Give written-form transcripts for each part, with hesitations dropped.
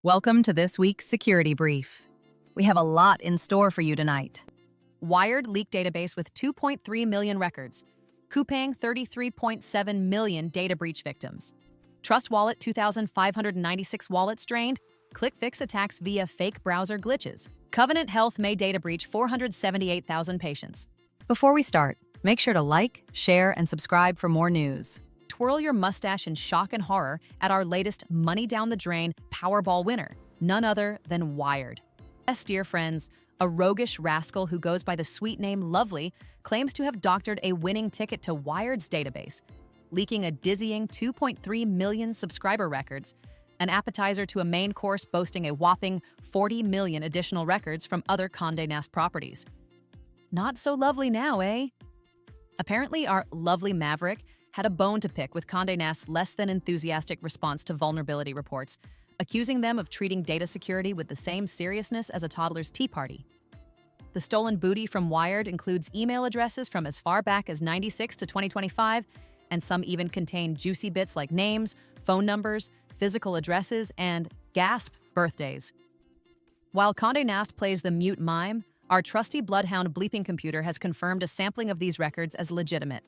Welcome to this week's Security Brief. We have a lot in store for you tonight. Wired leaked database with 2.3 million records. Coupang 33.7 million data breach victims. TrustWallet 2,596 wallets drained. ClickFix attacks via fake browser glitches. Covenant Health May data breach 478,000 patients. Before we start, make sure to like, share, and subscribe for more news. Twirl your mustache in shock and horror at our latest money down the drain Powerball winner, none other than Wired. Yes, dear friends, a roguish rascal who goes by the sweet name Lovely claims to have doctored a winning ticket to Wired's database, leaking a dizzying 2.3 million subscriber records, an appetizer to a main course boasting a whopping 40 million additional records from other Condé Nast properties. Not so lovely now, eh? Apparently, our lovely Maverick had a bone to pick with Condé Nast's less than enthusiastic response to vulnerability reports, accusing them of treating data security with the same seriousness as a toddler's tea party. The stolen booty from Wired includes email addresses from as far back as 96 to 2025, and some even contain juicy bits like names, phone numbers, physical addresses, and, gasp, birthdays. While Condé Nast plays the mute mime, our trusty bloodhound bleeping computer has confirmed a sampling of these records as legitimate.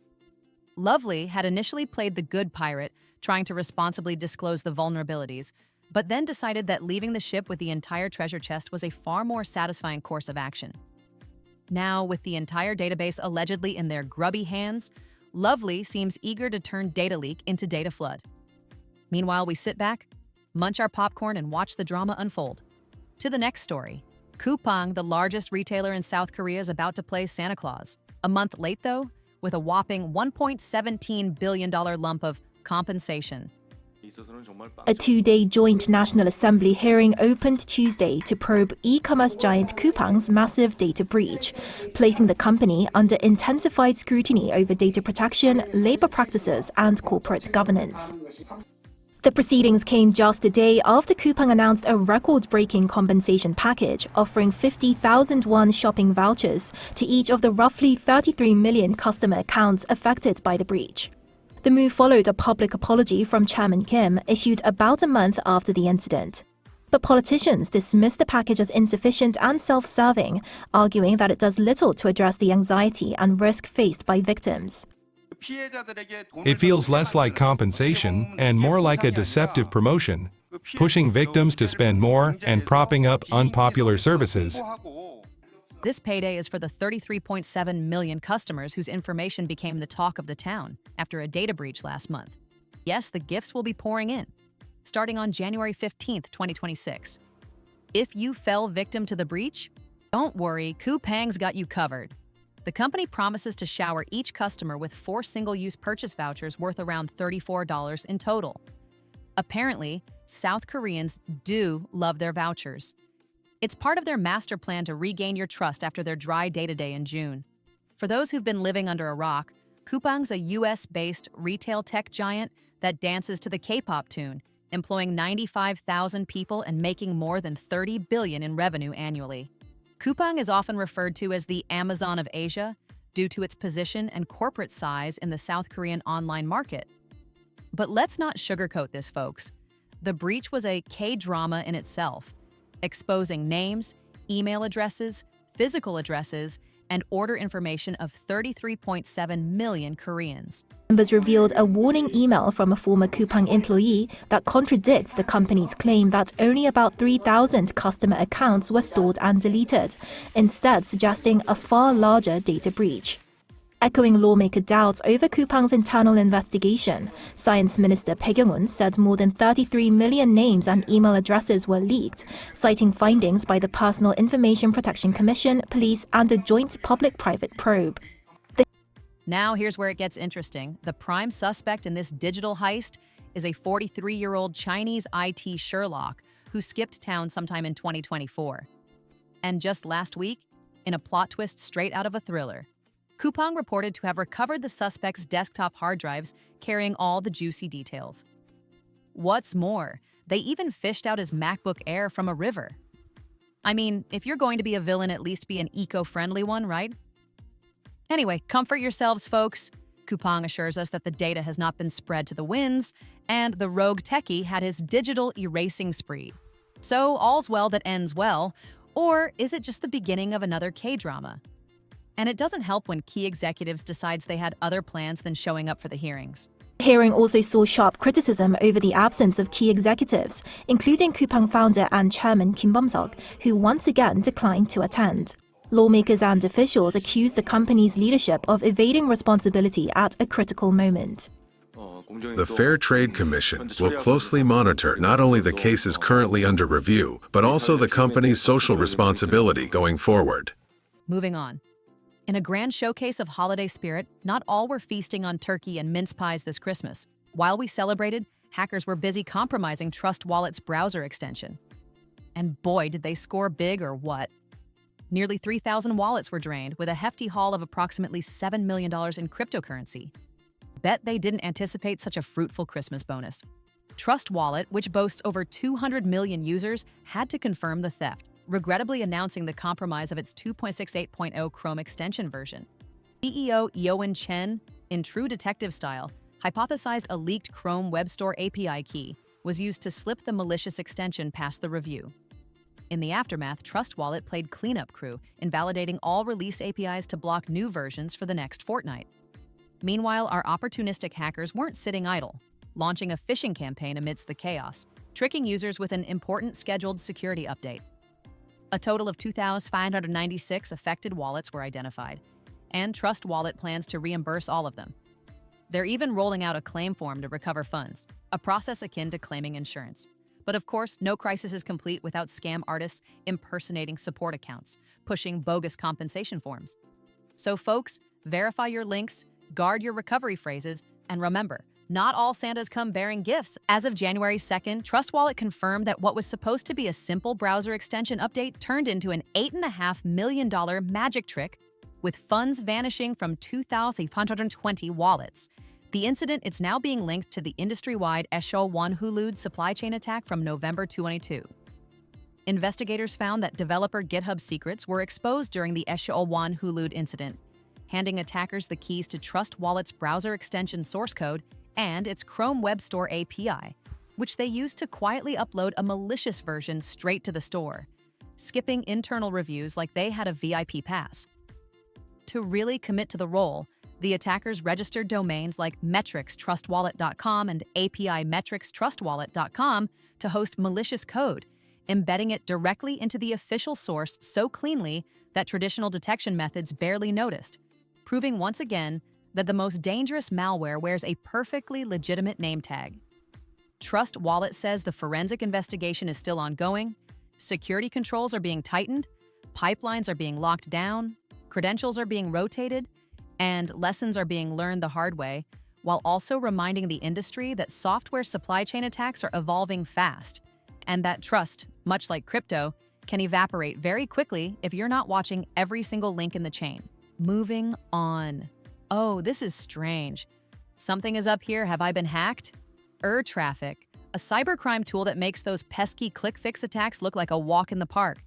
Lovely had initially played the good pirate, trying to responsibly disclose the vulnerabilities, but then decided that leaving the ship with the entire treasure chest was a far more satisfying course of action. Now, with the entire database allegedly in their grubby hands, Lovely seems eager to turn data leak into data flood. Meanwhile, we sit back, munch our popcorn, and watch the drama unfold. To the next story. Coupang, the largest retailer in South Korea, is about to play Santa Claus. A month late, though, with a whopping $1.17 billion lump of compensation. A two-day joint National Assembly hearing opened Tuesday to probe e-commerce giant Coupang's massive data breach, placing the company under intensified scrutiny over data protection, labor practices, and corporate governance. The proceedings came just a day after Coupang announced a record-breaking compensation package offering 50,000 won shopping vouchers to each of the roughly 33 million customer accounts affected by the breach. The move followed a public apology from Chairman Kim, issued about a month after the incident. But politicians dismissed the package as insufficient and self-serving, arguing that it does little to address the anxiety and risk faced by victims. It feels less like compensation and more like a deceptive promotion, pushing victims to spend more and propping up unpopular services. This payday is for the 33.7 million customers whose information became the talk of the town after a data breach last month. Yes, the gifts will be pouring in, starting on January 15th, 2026. If you fell victim to the breach, don't worry, Coupang's got you covered. The company promises to shower each customer with 4 single-use purchase vouchers worth around $34 in total. Apparently, South Koreans do love their vouchers. It's part of their master plan to regain your trust after their dry data day in June. For those who've been living under a rock, Coupang's a US-based retail tech giant that dances to the K-pop tune, employing 95,000 people and making more than $30 billion in revenue annually. Coupang is often referred to as the Amazon of Asia due to its position and corporate size in the South Korean online market. But let's not sugarcoat this, folks. The breach was a K-drama in itself, exposing names, email addresses, physical addresses, and order information of 33.7 million Koreans. Members revealed a warning email from a former Coupang employee that contradicts the company's claim that only about 3,000 customer accounts were stored and deleted, instead suggesting a far larger data breach. Echoing lawmaker doubts over Coupang's internal investigation, Science Minister Baek Young-un said more than 33 million names and email addresses were leaked, citing findings by the Personal Information Protection Commission, police, and a joint public-private probe. Now here's where it gets interesting. The prime suspect in this digital heist is a 43-year-old Chinese IT Sherlock who skipped town sometime in 2024. And just last week, in a plot twist straight out of a thriller, Coupang reported to have recovered the suspect's desktop hard drives carrying all the juicy details. What's more, they even fished out his MacBook Air from a river. I mean, if you're going to be a villain, at least be an eco-friendly one, right? Anyway, comfort yourselves, folks. Coupang assures us that the data has not been spread to the winds, and the rogue techie had his digital erasing spree. So all's well that ends well, or is it just the beginning of another K-drama? And it doesn't help when key executives decides they had other plans than showing up for the hearings. The hearing also saw sharp criticism over the absence of key executives, including Coupang founder and chairman Kim Bum-seok, who once again declined to attend. Lawmakers and officials accused the company's leadership of evading responsibility at a critical moment. The Fair Trade Commission will closely monitor not only the cases currently under review, but also the company's social responsibility going forward. Moving on. In a grand showcase of holiday spirit, not all were feasting on turkey and mince pies this Christmas. While we celebrated, hackers were busy compromising TrustWallet's browser extension. And boy, did they score big or what. Nearly 3,000 wallets were drained, with a hefty haul of approximately $7 million in cryptocurrency. Bet they didn't anticipate such a fruitful Christmas bonus. TrustWallet, which boasts over 200 million users, had to confirm the theft, regrettably announcing the compromise of its 2.68.0 Chrome extension version. CEO Yoan Chen, in true detective style, hypothesized a leaked Chrome Web Store API key was used to slip the malicious extension past the review. In the aftermath, TrustWallet played cleanup crew, invalidating all release APIs to block new versions for the next fortnight. Meanwhile, our opportunistic hackers weren't sitting idle, launching a phishing campaign amidst the chaos, tricking users with an important scheduled security update. A total of 2,596 affected wallets were identified, and TrustWallet plans to reimburse all of them. They're even rolling out a claim form to recover funds, a process akin to claiming insurance. But of course, no crisis is complete without scam artists impersonating support accounts, pushing bogus compensation forms. So folks, verify your links, guard your recovery phrases, and remember, not all Santas come bearing gifts. As of January 2nd, TrustWallet confirmed that what was supposed to be a simple browser extension update turned into an $8.5 million magic trick, with funds vanishing from 2,520 wallets. The incident is now being linked to the industry-wide Eshol-1 Hulud supply chain attack from November 2022. Investigators found that developer GitHub secrets were exposed during the Eshol-1 Hulud incident, handing attackers the keys to TrustWallet's browser extension source code and its Chrome Web Store API, which they used to quietly upload a malicious version straight to the store, skipping internal reviews like they had a VIP pass. To really commit to the role, the attackers registered domains like metricstrustwallet.com and API-metricstrustwallet.com to host malicious code, embedding it directly into the official source so cleanly that traditional detection methods barely noticed, proving once again that the most dangerous malware wears a perfectly legitimate name tag. TrustWallet says the forensic investigation is still ongoing, security controls are being tightened, pipelines are being locked down, credentials are being rotated, and lessons are being learned the hard way, while also reminding the industry that software supply chain attacks are evolving fast, and that trust, much like crypto, can evaporate very quickly if you're not watching every single link in the chain. Moving on. Oh, this is strange. Something is up here. Have I been hacked? ErrTraffic, a cybercrime tool that makes those pesky ClickFix attacks look like a walk in the park.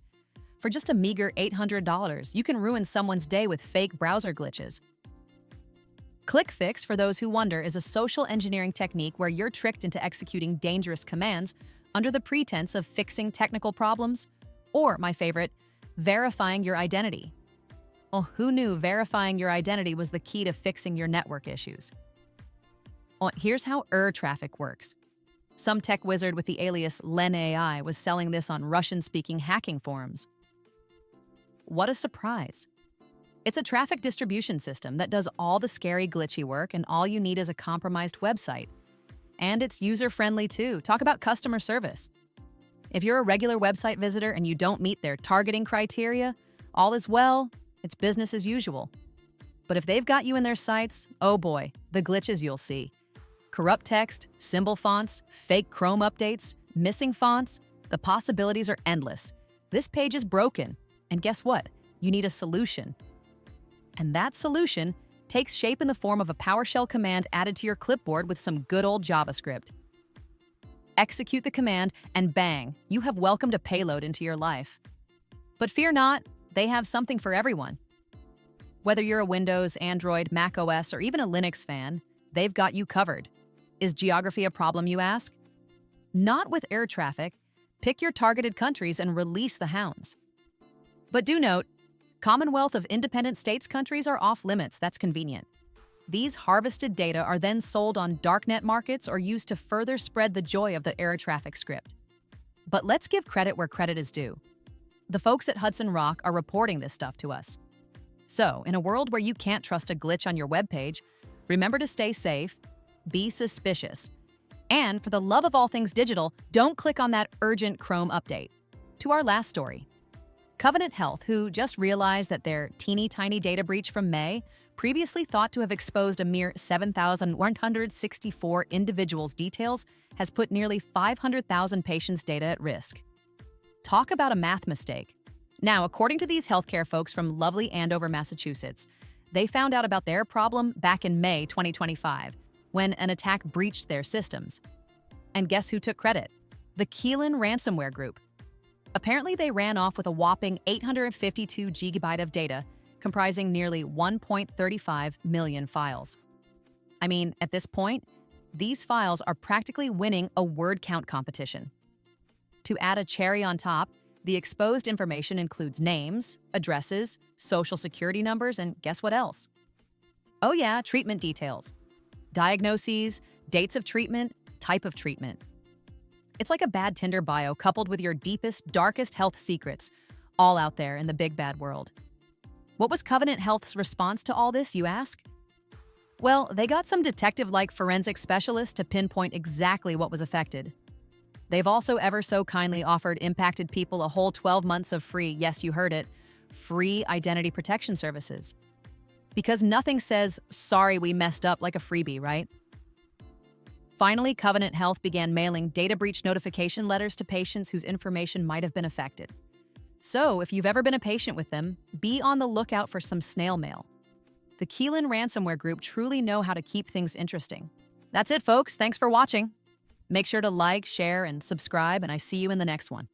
For just a meager $800, you can ruin someone's day with fake browser glitches. ClickFix, for those who wonder, is a social engineering technique where you're tricked into executing dangerous commands under the pretense of fixing technical problems, or, my favorite, verifying your identity. Well, who knew verifying your identity was the key to fixing your network issues? Well, here's how ErrTraffic works. Some tech wizard with the alias LenAI was selling this on Russian-speaking hacking forums. What a surprise. It's a traffic distribution system that does all the scary, glitchy work, and all you need is a compromised website. And it's user-friendly too. Talk about customer service. If you're a regular website visitor and you don't meet their targeting criteria, all is well, it's business as usual. But if they've got you in their sights, oh boy, the glitches you'll see. Corrupt text, symbol fonts, fake Chrome updates, missing fonts, the possibilities are endless. This page is broken, and guess what? You need a solution. And that solution takes shape in the form of a PowerShell command added to your clipboard with some good old JavaScript. Execute the command, and bang, you have welcomed a payload into your life. But fear not, they have something for everyone. Whether you're a Windows, Android, Mac OS, or even a Linux fan, they've got you covered. Is geography a problem, you ask? Not with ErrTraffic. Pick your targeted countries and release the hounds. But do note, Commonwealth of Independent States countries are off limits. That's convenient. These harvested data are then sold on darknet markets or used to further spread the joy of the ErrTraffic script. But let's give credit where credit is due. The folks at Hudson Rock are reporting this stuff to us. So, in a world where you can't trust a glitch on your webpage, remember to stay safe, be suspicious, and for the love of all things digital, don't click on that urgent Chrome update. To our last story. Covenant Health, who just realized that their teeny-tiny data breach from May, previously thought to have exposed a mere 7,164 individuals' details, has put nearly 500,000 patients' data at risk. Talk about a math mistake. Now, according to these healthcare folks from lovely Andover, Massachusetts, they found out about their problem back in May 2025, when an attack breached their systems. And guess who took credit? The Keelan ransomware group. Apparently, they ran off with a whopping 852 GB of data, comprising nearly 1.35 million files. I mean, at this point, these files are practically winning a word count competition. To add a cherry on top, the exposed information includes names, addresses, social security numbers, and guess what else? Oh yeah, treatment details. Diagnoses, dates of treatment, type of treatment. It's like a bad Tinder bio coupled with your deepest, darkest health secrets, all out there in the big bad world. What was Covenant Health's response to all this, you ask? Well, they got some detective-like forensic specialists to pinpoint exactly what was affected. They've also ever so kindly offered impacted people a whole 12 months of free, yes, you heard it, free identity protection services. Because nothing says, sorry, we messed up like a freebie, right? Finally, Covenant Health began mailing data breach notification letters to patients whose information might have been affected. So, if you've ever been a patient with them, be on the lookout for some snail mail. The Keelan ransomware group truly know how to keep things interesting. That's it, folks. Thanks for watching. Make sure to like, share, and subscribe, and I see you in the next one.